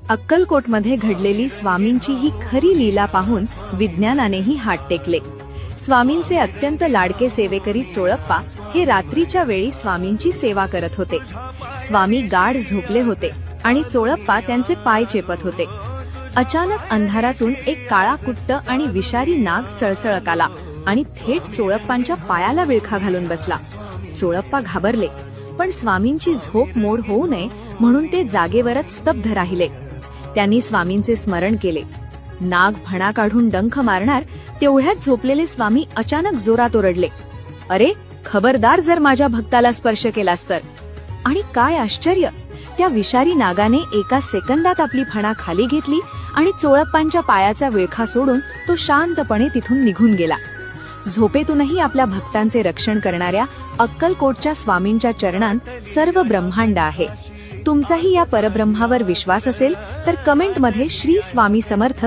अक्कलकोटमध्ये घडलेली स्वामींची ही खरी लीला पाहून विज्ञानानेही हात टेकले. स्वामींचे अत्यंत लाडके सेवेकरी चोळप्पा हे रात्रीच्या वेळी स्वामींची सेवा करत होते. स्वामी गाढ झोपले होते आणि चोळप्पा त्यांचे पाय चेपत होते. अचानक अंधारातून एक काळा कुट्ट आणि विषारी नाग सळसळत आला आणि थेट चोळप्पांच्या पायाला विळखा घालून बसला. चोळप्पा घाबरले, पण स्वामींची झोप मोड होऊ नये म्हणून ते जागेवरच स्तब्ध राहिले. त्यांनी स्वामींचे स्मरण केले. नाग फणा काढून डंख मारणार तेवढ्यात झोपलेले स्वामी अचानक जोरात ओरडले, "अरे खबरदार, जर माझ्या भक्ताला स्पर्श केलास तर." आणि काय आश्चर्य, त्या विषारी नागाने एका सेकंदात आपली फणा खाली घेतली आणि चोळप्पांच्या पायाचा विळखा सोडून तो शांतपणे तिथून निघून गेला. झोपेतूनही आपल्या भक्तांचे रक्षण करणाऱ्या अक्कलकोटच्या स्वामींच्या चरणांत सर्व ब्रह्मांड आहे. तुमचाही या परब्रह्मावर विश्वास असेल तर कमेंटमध्ये श्री स्वामी समर्थ